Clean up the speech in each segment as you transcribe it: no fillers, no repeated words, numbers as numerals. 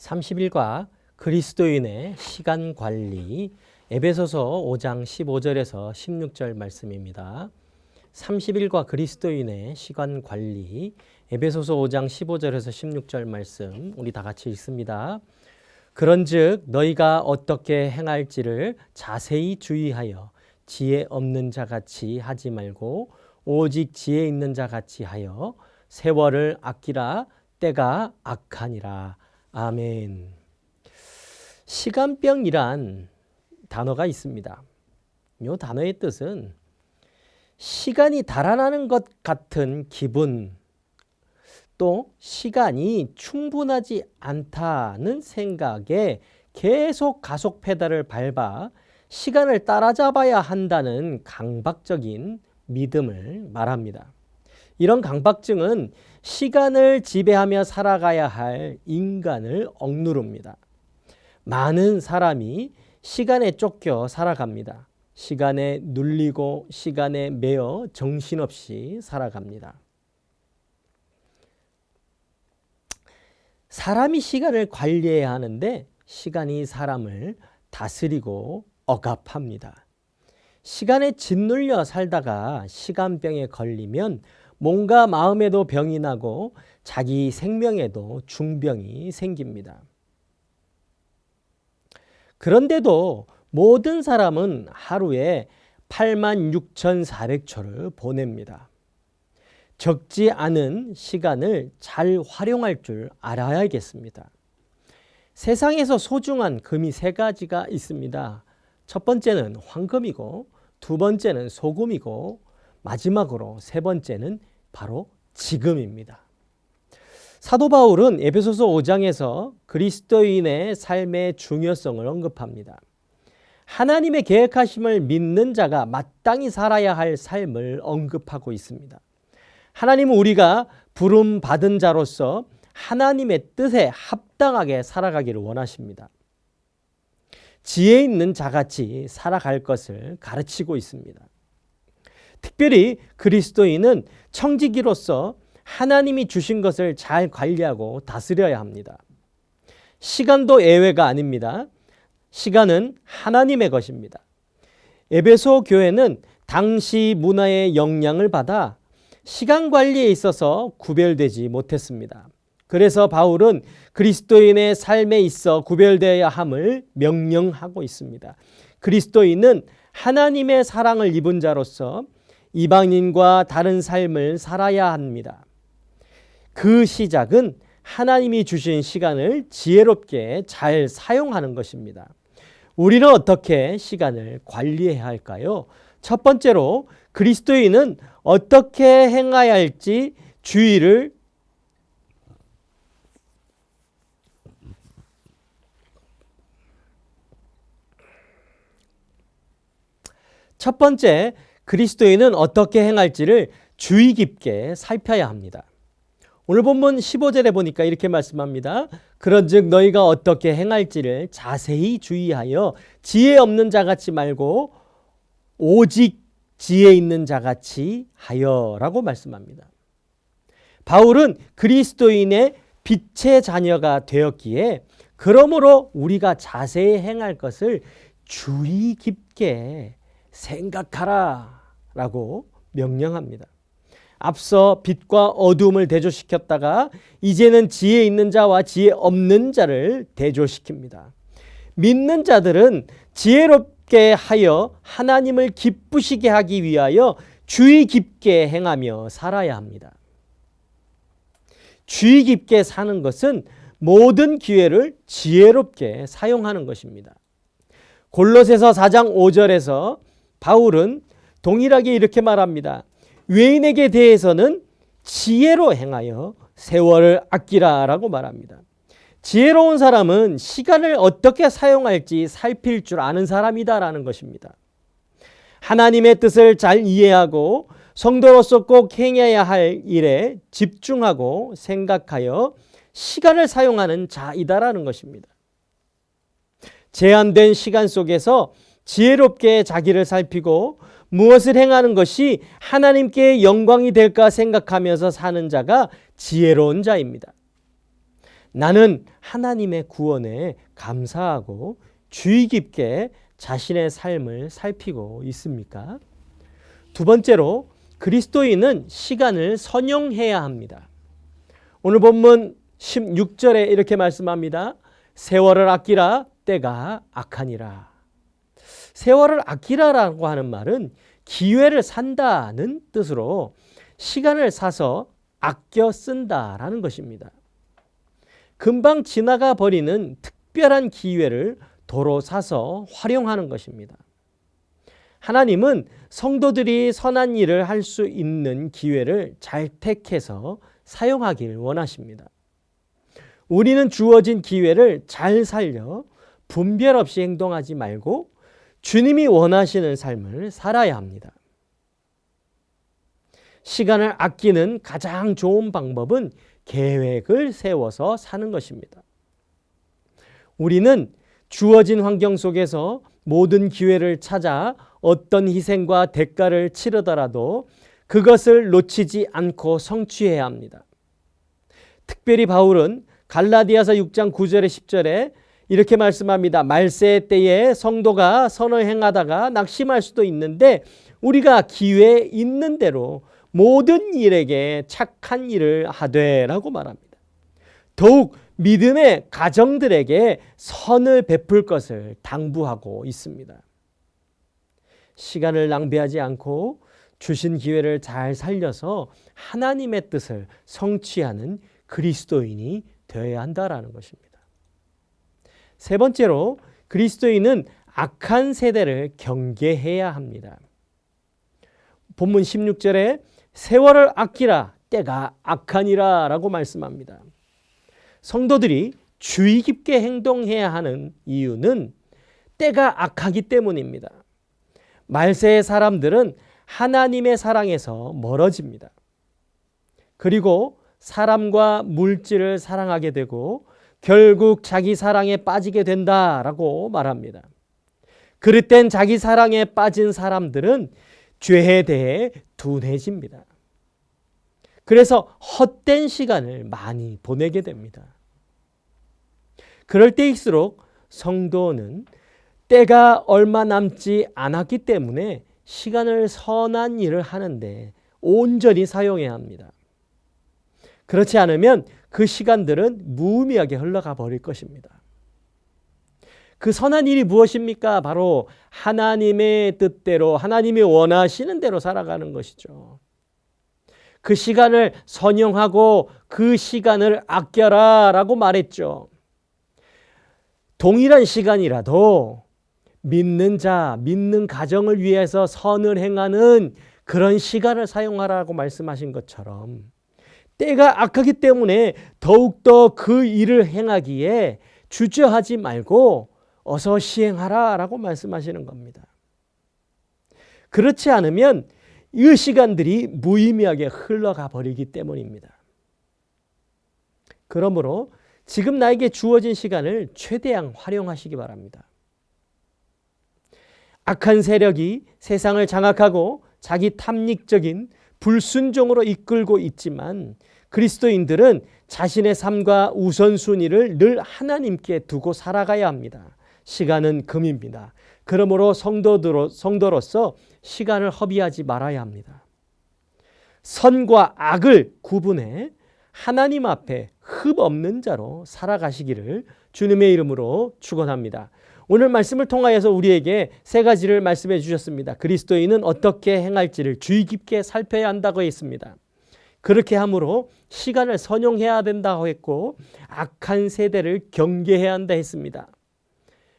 30일과 그리스도인의 시간 관리, 에베소서 5장 15절에서 16절 말씀입니다. 30일과 그리스도인의 시간 관리, 에베소서 5장 15절에서 16절 말씀 우리 다 같이 읽습니다. 그런즉 너희가 어떻게 행할지를 자세히 주의하여 지혜 없는 자같이 하지 말고 오직 지혜 있는 자같이 하여 세월을 아끼라. 때가 악하니라. 아멘. 시간병이란 단어가 있습니다. 이 단어의 뜻은 시간이 달아나는 것 같은 기분, 또 시간이 충분하지 않다는 생각에 계속 가속 페달을 밟아 시간을 따라잡아야 한다는 강박적인 믿음을 말합니다. 이런 강박증은 시간을 지배하며 살아가야 할 인간을 억누릅니다. 많은 사람이 시간에 쫓겨 살아갑니다. 시간에 눌리고 시간에 매여 정신없이 살아갑니다. 사람이 시간을 관리해야 하는데 시간이 사람을 다스리고 억압합니다. 시간에 짓눌려 살다가 시간병에 걸리면 몸과 마음에도 병이 나고 자기 생명에도 중병이 생깁니다. 그런데도 모든 사람은 하루에 86,400초를 보냅니다. 적지 않은 시간을 잘 활용할 줄 알아야겠습니다. 세상에서 소중한 금이 세 가지가 있습니다. 첫 번째는 황금이고, 두 번째는 소금이고, 마지막으로 세 번째는 바로 지금입니다. 사도 바울은 에베소서 5장에서 그리스도인의 삶의 중요성을 언급합니다. 하나님의 계획하심을 믿는 자가 마땅히 살아야 할 삶을 언급하고 있습니다. 하나님은 우리가 부름 받은 자로서 하나님의 뜻에 합당하게 살아가기를 원하십니다. 지혜 있는 자같이 살아갈 것을 가르치고 있습니다. 특별히 그리스도인은 청지기로서 하나님이 주신 것을 잘 관리하고 다스려야 합니다. 시간도 예외가 아닙니다. 시간은 하나님의 것입니다. 에베소 교회는 당시 문화의 영향을 받아 시간 관리에 있어서 구별되지 못했습니다. 그래서 바울은 그리스도인의 삶에 있어 구별되어야 함을 명령하고 있습니다. 그리스도인은 하나님의 사랑을 입은 자로서 이방인과 다른 삶을 살아야 합니다. 그 시작은 하나님이 주신 시간을 지혜롭게 잘 사용하는 것입니다. 우리는 어떻게 시간을 관리해야 할까요? 첫 번째로 그리스도인은 어떻게 행해야 할지 주의를 첫 번째, 그리스도인은 어떻게 행할지를 주의 깊게 살펴야 합니다. 오늘 본문 15절에 보니까 이렇게 말씀합니다. 그런즉 너희가 어떻게 행할지를 자세히 주의하여 지혜 없는 자같이 말고 오직 지혜 있는 자같이 하여라고 말씀합니다. 바울은 그리스도인의 빛의 자녀가 되었기에 그러므로 우리가 자세히 행할 것을 주의 깊게 생각하라 라고 명령합니다. 앞서 빛과 어두움을 대조시켰다가 이제는 지혜 있는 자와 지혜 없는 자를 대조시킵니다. 믿는 자들은 지혜롭게 하여 하나님을 기쁘시게 하기 위하여 주의 깊게 행하며 살아야 합니다. 주의 깊게 사는 것은 모든 기회를 지혜롭게 사용하는 것입니다. 골로새서 4장 5절에서 바울은 동일하게 이렇게 말합니다. 외인에게 대해서는 지혜로 행하여 세월을 아끼라 라고 말합니다. 지혜로운 사람은 시간을 어떻게 사용할지 살필 줄 아는 사람이다라는 것입니다. 하나님의 뜻을 잘 이해하고 성도로서 꼭 행해야 할 일에 집중하고 생각하여 시간을 사용하는 자이다라는 것입니다. 제한된 시간 속에서 지혜롭게 자기를 살피고 무엇을 행하는 것이 하나님께 영광이 될까 생각하면서 사는 자가 지혜로운 자입니다. 나는 하나님의 구원에 감사하고 주의 깊게 자신의 삶을 살피고 있습니까? 두 번째로 그리스도인은 시간을 선용해야 합니다. 오늘 본문 16절에 이렇게 말씀합니다. 세월을 아끼라 때가 악하니라. 세월을 아끼라라고 하는 말은 기회를 산다는 뜻으로 시간을 사서 아껴 쓴다라는 것입니다. 금방 지나가 버리는 특별한 기회를 도로 사서 활용하는 것입니다. 하나님은 성도들이 선한 일을 할 수 있는 기회를 잘 택해서 사용하길 원하십니다. 우리는 주어진 기회를 잘 살려 분별 없이 행동하지 말고 주님이 원하시는 삶을 살아야 합니다. 시간을 아끼는 가장 좋은 방법은 계획을 세워서 사는 것입니다. 우리는 주어진 환경 속에서 모든 기회를 찾아 어떤 희생과 대가를 치르더라도 그것을 놓치지 않고 성취해야 합니다. 특별히 바울은 갈라디아서 6장 9절에 10절에 이렇게 말씀합니다. 말세 때에 성도가 선을 행하다가 낙심할 수도 있는데 우리가 기회 있는 대로 모든 일에게 착한 일을 하되라고 말합니다. 더욱 믿음의 가정들에게 선을 베풀 것을 당부하고 있습니다. 시간을 낭비하지 않고 주신 기회를 잘 살려서 하나님의 뜻을 성취하는 그리스도인이 되어야 한다라는 것입니다. 세 번째로 그리스도인은 악한 세대를 경계해야 합니다. 본문 16절에 세월을 아끼라 때가 악하니라 라고 말씀합니다. 성도들이 주의 깊게 행동해야 하는 이유는 때가 악하기 때문입니다. 말세의 사람들은 하나님의 사랑에서 멀어집니다. 그리고 사람과 물질을 사랑하게 되고 결국 자기 사랑에 빠지게 된다라고 말합니다. 그릇된 자기 사랑에 빠진 사람들은 죄에 대해 둔해집니다. 그래서 헛된 시간을 많이 보내게 됩니다. 그럴 때일수록 성도는 때가 얼마 남지 않았기 때문에 시간을 선한 일을 하는데 온전히 사용해야 합니다. 그렇지 않으면 그 시간들은 무의미하게 흘러가 버릴 것입니다. 그 선한 일이 무엇입니까? 바로 하나님의 뜻대로 하나님이 원하시는 대로 살아가는 것이죠. 그 시간을 선용하고 그 시간을 아껴라 라고 말했죠. 동일한 시간이라도 믿는 자, 믿는 가정을 위해서 선을 행하는 그런 시간을 사용하라고 말씀하신 것처럼 때가 악하기 때문에 더욱더 그 일을 행하기에 주저하지 말고 어서 시행하라 라고 말씀하시는 겁니다. 그렇지 않으면 이 시간들이 무의미하게 흘러가 버리기 때문입니다. 그러므로 지금 나에게 주어진 시간을 최대한 활용하시기 바랍니다. 악한 세력이 세상을 장악하고 자기 탐닉적인 불순종으로 이끌고 있지만 그리스도인들은 자신의 삶과 우선순위를 늘 하나님께 두고 살아가야 합니다. 시간은 금입니다. 그러므로 성도로서 시간을 허비하지 말아야 합니다. 선과 악을 구분해 하나님 앞에 흠 없는 자로 살아가시기를 주님의 이름으로 축원합니다. 오늘 말씀을 통하여서 우리에게 세 가지를 말씀해 주셨습니다. 그리스도인은 어떻게 행할지를 주의 깊게 살펴야 한다고 했습니다. 그렇게 함으로 시간을 선용해야 된다고 했고 악한 세대를 경계해야 한다 했습니다.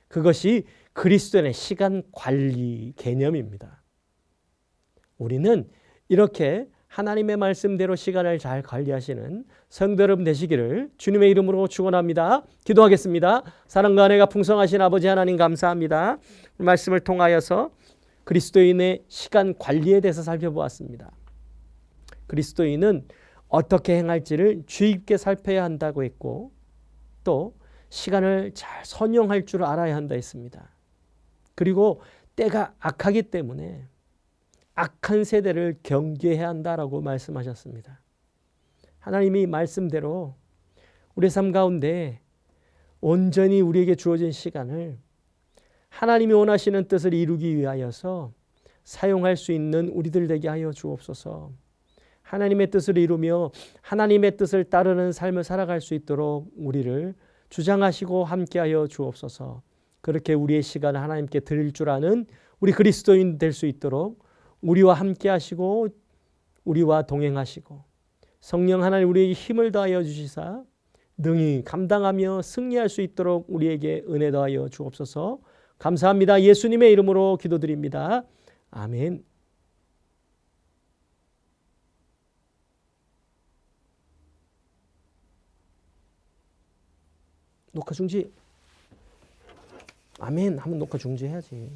그것이 그리스도인의 시간 관리 개념입니다. 우리는 이렇게 하나님의 말씀대로 시간을 잘 관리하시는 성도 여러분 되시기를 주님의 이름으로 축원합니다. 기도하겠습니다. 사랑과 은혜가 풍성하신 아버지 하나님 감사합니다. 말씀을 통하여서 그리스도인의 시간 관리에 대해서 살펴보았습니다. 그리스도인은 어떻게 행할지를 주의 깊게 살펴야 한다고 했고 또 시간을 잘 선용할 줄 알아야 한다 했습니다. 그리고 때가 악하기 때문에 악한 세대를 경계해야 한다라고 말씀하셨습니다. 하나님이 말씀대로 우리의 삶 가운데 온전히 우리에게 주어진 시간을 하나님이 원하시는 뜻을 이루기 위하여서 사용할 수 있는 우리들 되게 하여 주옵소서. 하나님의 뜻을 이루며 하나님의 뜻을 따르는 삶을 살아갈 수 있도록 우리를 주장하시고 함께하여 주옵소서. 그렇게 우리의 시간을 하나님께 드릴 줄 아는 우리 그리스도인 될 수 있도록 우리와 함께하시고 우리와 동행하시고 성령 하나님 우리에게 힘을 더하여 주시사 능히 감당하며 승리할 수 있도록 우리에게 은혜 더하여 주옵소서. 감사합니다. 예수님의 이름으로 기도드립니다. 아멘. 녹화 중지. 아멘 하면 녹화 중지해야지.